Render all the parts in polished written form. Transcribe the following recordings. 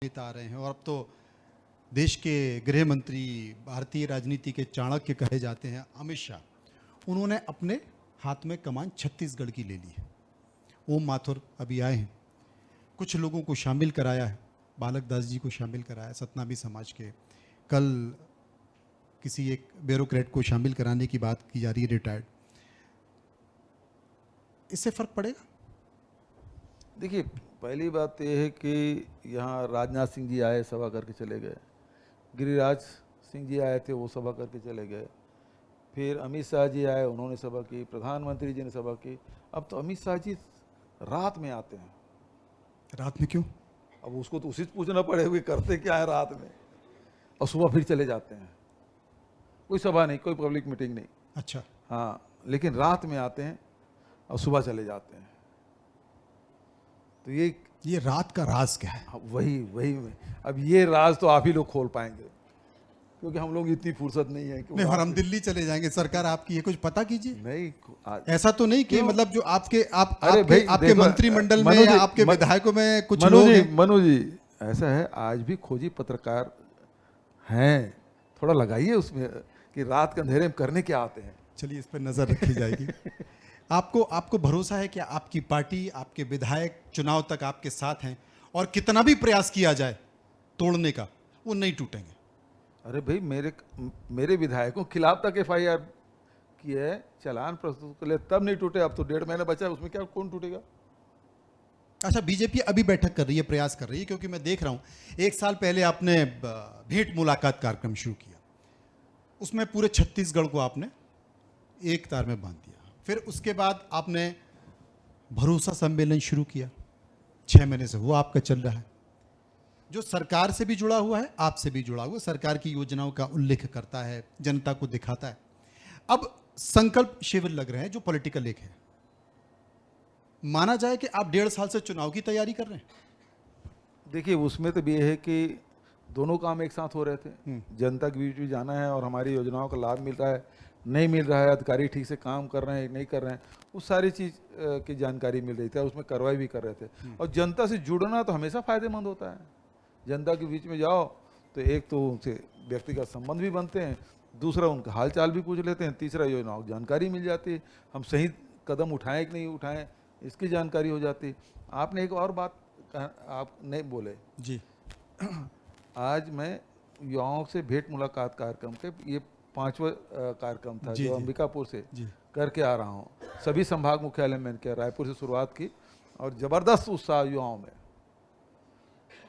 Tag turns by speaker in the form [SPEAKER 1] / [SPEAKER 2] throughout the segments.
[SPEAKER 1] नेता आ रहे हैं और अब तो देश के गृह मंत्री, भारतीय राजनीति के चाणक्य कहे जाते हैं अमित शाह, उन्होंने अपने हाथ में कमान छत्तीसगढ़ की ले ली है। ओम माथुर अभी आए हैं, कुछ लोगों को शामिल कराया है, बालक दास जी को शामिल कराया, सतनामी समाज के। कल किसी एक ब्यूरोक्रेट को शामिल कराने की बात की जा रही है, रिटायर्ड। इससे फर्क पड़ेगा?
[SPEAKER 2] देखिए, पहली बात यह है कि यहाँ राजनाथ सिंह जी आए, सभा करके चले गए। गिरिराज सिंह जी आए थे, वो सभा करके चले गए। फिर अमित शाह जी आए, उन्होंने सभा की। प्रधानमंत्री जी ने सभा की। अब तो अमित शाह जी रात में आते हैं।
[SPEAKER 1] रात में क्यों?
[SPEAKER 2] अब उसको तो उसी से पूछना पड़ेगा कि करते क्या है रात में, और सुबह फिर चले जाते हैं। कोई सभा नहीं, कोई पब्लिक मीटिंग नहीं।
[SPEAKER 1] अच्छा,
[SPEAKER 2] हाँ, लेकिन रात में आते हैं और सुबह चले जाते हैं। तो
[SPEAKER 1] ये रात का राज क्या है?
[SPEAKER 2] वही अब ये राज तो आप ही लोग खोल पाएंगे, क्योंकि हम लोग इतनी फुर्सत नहीं है कि
[SPEAKER 1] नहीं, और हम दिल्ली चले जाएंगे, सरकार आपकी है, कुछ पता कीजिए।
[SPEAKER 2] नहीं
[SPEAKER 1] ऐसा तो नहीं कि मतलब जो आपके
[SPEAKER 2] अरे
[SPEAKER 1] आपके,
[SPEAKER 2] भाई,
[SPEAKER 1] आपके
[SPEAKER 2] देखो,
[SPEAKER 1] मंत्रिमंडल में या आपके विधायकों में कुछ लोग हैं।
[SPEAKER 2] मनु जी, ऐसा है, आज भी खोजी पत्रकार हैं। थोड़ा लगाइए उसमें कि रात के अंधेरे में करने क्या आते हैं।
[SPEAKER 1] चलिए, इस पर नजर रखी जाएगी। आपको भरोसा है कि आपकी पार्टी, आपके विधायक चुनाव तक आपके साथ हैं और कितना भी प्रयास किया जाए तोड़ने का, वो नहीं टूटेंगे?
[SPEAKER 2] अरे भाई, मेरे विधायकों के खिलाफ तक FIR की है, चालान प्रस्तुत कर ले, तब नहीं टूटे। अब तो 1.5 महीना बचा है, उसमें क्या कौन टूटेगा।
[SPEAKER 1] अच्छा, बीजेपी अभी बैठक कर रही है, प्रयास कर रही है, क्योंकि मैं देख रहा हूं 1 साल पहले आपने भेंट मुलाकात कार्यक्रम शुरू किया, उसमें पूरे छत्तीसगढ़ को आपने एक तार में बांध दिया। फिर उसके बाद आपने भरोसा सम्मेलन शुरू किया, 6 महीने से वो आपका चल रहा है, जो सरकार से भी जुड़ा हुआ है, आपसे भी जुड़ा हुआ है, सरकार की योजनाओं का उल्लेख करता है, जनता को दिखाता है। अब संकल्प शिविर लग रहे हैं जो पॉलिटिकल एक है, माना जाए कि आप 1.5 साल से चुनाव की तैयारी कर रहे हैं।
[SPEAKER 2] देखिए, उसमें तो ये है कि दोनों काम एक साथ हो रहे थे। जनता के बीच भी जाना है और हमारी योजनाओं का लाभ मिल रहा है, नहीं मिल रहा है, अधिकारी ठीक से काम कर रहे हैं नहीं कर रहे हैं, उस सारी चीज़ की जानकारी मिल रही थी, उसमें कार्रवाई भी कर रहे थे। और जनता से जुड़ना तो हमेशा फ़ायदेमंद होता है। जनता के बीच में जाओ तो एक तो उनसे व्यक्तिगत संबंध भी बनते हैं, दूसरा उनका हाल चाल भी पूछ लेते हैं, तीसरा योजनाओं की जानकारी मिल जाती है, हम सही कदम उठाएं कि नहीं उठाएं इसकी जानकारी हो जाती है। आपने एक और बात आप नहीं बोले
[SPEAKER 1] जी।
[SPEAKER 2] आज मैं युवाओं से भेंट मुलाकात कार्यक्रम के ये 5वां कार्यक्रम था जो अंबिकापुर से करके आ रहा हूँ। सभी संभाग मुख्यालय में किया, रायपुर से शुरुआत की, और ज़बरदस्त उत्साह युवाओं में,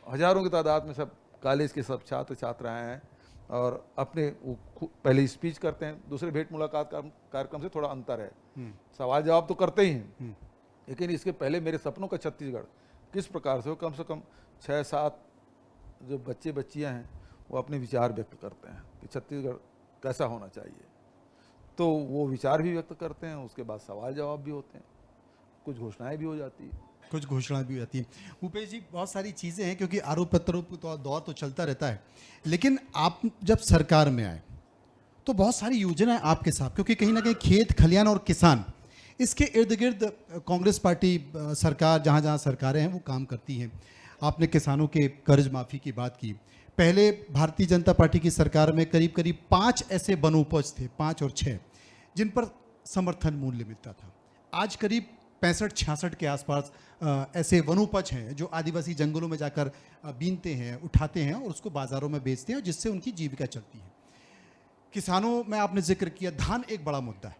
[SPEAKER 2] हजारों की तादाद में सब कॉलेज के सब छात्र छात्राएं हैं और अपने पहले स्पीच करते हैं। दूसरे भेंट मुलाकात कार्यक्रम से थोड़ा अंतर है, सवाल जवाब तो करते ही हैं, लेकिन इसके पहले मेरे सपनों का छत्तीसगढ़ किस प्रकार से हो, कम से कम 6-7 जो बच्चे बच्चियां हैं वो अपने विचार व्यक्त करते हैं कि छत्तीसगढ़ कैसा होना चाहिए, तो वो विचार भी व्यक्त करते हैं, उसके बाद सवाल जवाब भी होते हैं, कुछ घोषणाएं भी हो जाती है।
[SPEAKER 1] कुछ घोषणा भी आती है। भूपेश जी, बहुत सारी चीज़ें हैं, क्योंकि आरोप प्रत्यारोप तो दौर तो चलता रहता है, लेकिन आप जब सरकार में आए तो बहुत सारी योजनाएं आपके साथ, क्योंकि कहीं ना कहीं खेत खलियान और किसान, इसके इर्द गिर्द कांग्रेस पार्टी सरकार, जहाँ जहाँ सरकारें हैं वो काम करती हैं। आपने किसानों के कर्ज माफ़ी की बात की। पहले भारतीय जनता पार्टी की सरकार में करीब करीब 5 ऐसे वनोपज थे, 5 और 6, जिन पर समर्थन मूल्य मिलता था। आज करीब 65-66 के आसपास ऐसे वनोपज हैं जो आदिवासी जंगलों में जाकर बीनते हैं, उठाते हैं और उसको बाज़ारों में बेचते हैं, जिससे उनकी जीविका चलती है। किसानों में आपने जिक्र किया, धान एक बड़ा मुद्दा है,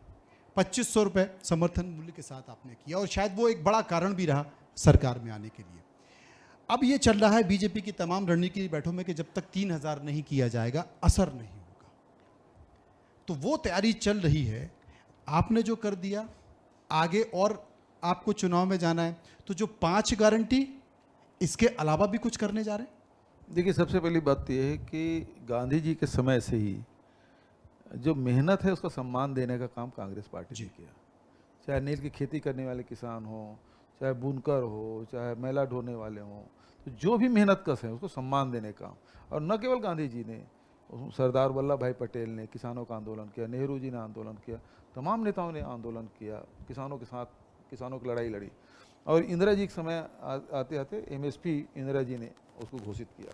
[SPEAKER 1] 2500 रुपये समर्थन मूल्य के साथ आपने किया, और शायद वो एक बड़ा कारण भी रहा सरकार में आने के लिए। अब ये चल रहा है बीजेपी की तमाम रणनीति बैठकों में कि जब तक 3000 नहीं किया जाएगा असर नहीं होगा, तो वो तैयारी चल रही है। आपने जो कर दिया, आगे और आपको चुनाव में जाना है, तो जो 5 गारंटी, इसके अलावा भी कुछ करने जा रहे हैं?
[SPEAKER 2] देखिए, सबसे पहली बात यह है कि गांधी जी के समय से ही जो मेहनत है उसका सम्मान देने का काम कांग्रेस पार्टी ने किया। चाहे नील की खेती करने वाले किसान हो, चाहे बुनकर हो, चाहे मेला ढोने वाले हों, तो जो भी मेहनत कश है उसको सम्मान देने का। और न केवल गांधी जी ने, सरदार वल्लभ भाई पटेल ने किसानों का आंदोलन किया, नेहरू जी ने आंदोलन किया, तमाम नेताओं ने आंदोलन किया, किसानों के साथ किसानों की लड़ाई लड़ी। और इंदिरा जी के समय आते आते MSP इंदिरा जी ने उसको घोषित किया।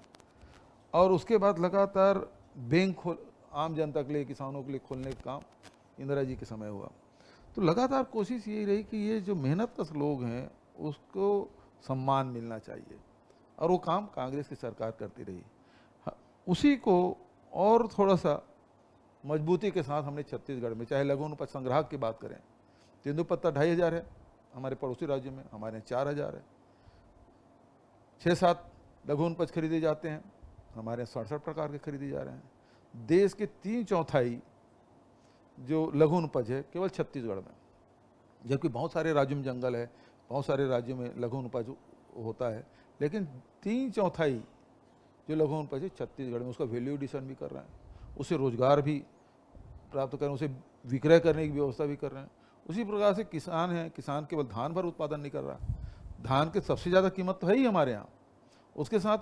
[SPEAKER 2] और उसके बाद लगातार बैंक खोल आम जनता के लिए, किसानों के लिए खोलने का काम इंदिरा जी के समय हुआ। तो लगातार कोशिश यही रही कि ये जो मेहनत कश लोग हैं उसको सम्मान मिलना चाहिए, और वो काम कांग्रेस की सरकार करती रही। उसी को और थोड़ा सा मजबूती के साथ हमने छत्तीसगढ़ में, चाहे लघु अनुपज संग्रह की बात करें, तेंदुपत्ता 2500 है हमारे पड़ोसी राज्यों में, हमारे यहाँ 4000 है। 6-7 लघु अनुपज खरीदे जाते हैं, हमारे यहाँ 67 प्रकार के खरीदे जा रहे हैं। देश के 3/4 जो लघु अनुपज है केवल छत्तीसगढ़ में, जबकि बहुत सारे राज्यों में जंगल है, बहुत सारे राज्यों में लघु अनुपज होता है, लेकिन 3/4 जो लघु अनुपज है छत्तीसगढ़ में, उसका वैल्यू एडिशन भी कर रहे हैं, उसे रोजगार भी प्राप्त कर रहे हैं, उसे विक्रय करने की व्यवस्था भी कर रहे हैं। उसी प्रकार से किसान है, किसान केवल धान भर उत्पादन नहीं कर रहा, धान के सबसे ज़्यादा कीमत तो है ही हमारे यहाँ। उसके साथ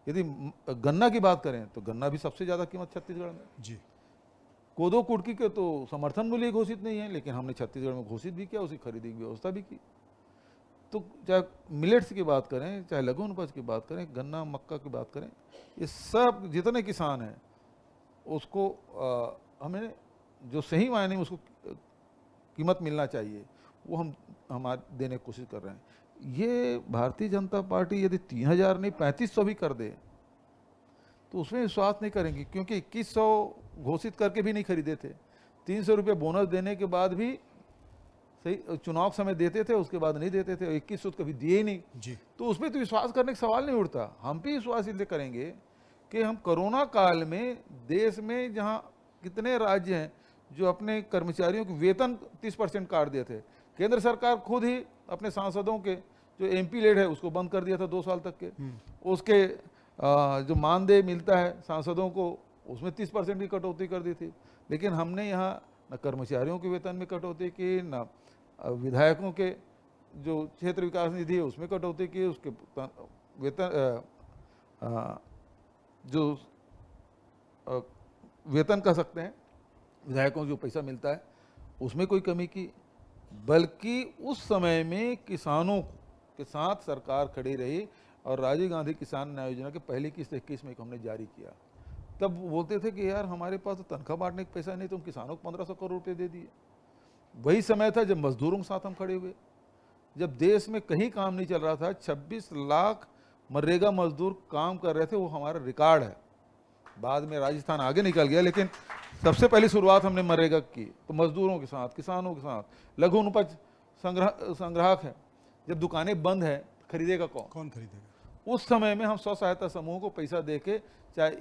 [SPEAKER 2] यदि गन्ना की बात करें तो गन्ना भी सबसे ज़्यादा कीमत छत्तीसगढ़ में
[SPEAKER 1] जी।
[SPEAKER 2] कोदो कुटकी के तो समर्थन मूल्य घोषित नहीं है, लेकिन हमने छत्तीसगढ़ में घोषित भी किया, उसकी खरीदी की व्यवस्था भी की। तो चाहे मिलेट्स की बात करें, चाहे लघु अनुपज की बात करें, गन्ना मक्का की बात करें, ये सब जितने किसान हैं उसको हमें जो सही मायने में उसको कीमत मिलना चाहिए वो हम देने की कोशिश कर रहे हैं। ये भारतीय जनता पार्टी यदि 3000 नहीं 3500 भी कर दे तो उसमें विश्वास नहीं करेंगे, क्योंकि 2100 घोषित करके भी नहीं खरीदे थे। 300 रुपये बोनस देने के बाद भी सही चुनाव समय देते थे, उसके बाद नहीं देते थे, 2100 कभी दिए ही नहीं
[SPEAKER 1] जी।
[SPEAKER 2] तो उसमें तो विश्वास करने का सवाल नहीं उठता। हम भी विश्वास इसलिए करेंगे कि हम कोरोना काल में देश में जहाँ कितने राज्य हैं जो अपने कर्मचारियों के वेतन 30% काट दिए थे, केंद्र सरकार खुद ही अपने सांसदों के जो MP लेड है उसको बंद कर दिया था 2 साल तक के। उसके जो मानदेय मिलता है सांसदों को उसमें 30% की कटौती कर दी थी, लेकिन हमने यहाँ न कर्मचारियों के वेतन में कटौती की, न विधायकों के जो क्षेत्र विकास निधि है उसमें कटौती की, उसके वेतन जो वेतन कह सकते हैं विधायकों को जो पैसा मिलता है उसमें कोई कमी की, बल्कि उस समय में किसानों के साथ सरकार खड़ी रही और राजीव गांधी किसान न्याय योजना के पहली किस्त 21 मई को हमने जारी किया। तब बोलते थे कि यार हमारे पास तो तनख्वाह बांटने का पैसा नहीं, तुम किसानों को 1500 करोड़ रुपये दे दिए। वही समय था जब मजदूरों के साथ हम खड़े हुए, जब देश में कहीं काम नहीं चल रहा था, 26 लाख मनरेगा मजदूर काम कर रहे थे, वो हमारा रिकॉर्ड है। बाद में राजस्थान आगे निकल गया, लेकिन सबसे पहली शुरुआत हमने मनरेगा की, तो मजदूरों के साथ, किसानों के साथ। लघु अनुपज संग्राहक है, जब दुकानें बंद है खरीदेगा कौन
[SPEAKER 1] खरीदेगा?
[SPEAKER 2] उस समय में हम स्व सहायता समूह को पैसा देके, चाहे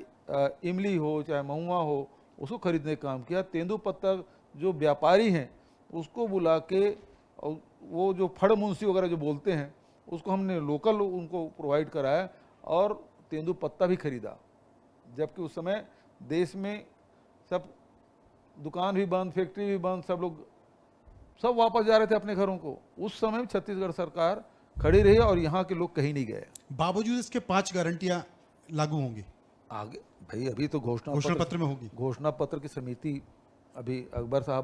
[SPEAKER 2] इमली हो चाहे महुआ हो, उसको खरीदने का काम किया। तेंदुपत्ता जो व्यापारी हैं उसको बुला के, और वो जो फड़ मुंशी वगैरह जो बोलते हैं उसको हमने लोकल उनको प्रोवाइड कराया और तेंदुपत्ता भी खरीदा, जबकि उस समय देश में सब दुकान भी बंद, फैक्ट्री भी बंद, सब लोग सब वापस जा रहे थे अपने घरों को। उस समय छत्तीसगढ़ सरकार खड़ी रही और यहाँ के लोग कहीं नहीं गए।
[SPEAKER 1] बावजूद इसके 5 गारंटियां लागू होंगी
[SPEAKER 2] आगे भाई अभी तो घोषणा
[SPEAKER 1] पत्र में होगी।
[SPEAKER 2] घोषणा पत्र की समिति अभी अकबर साहब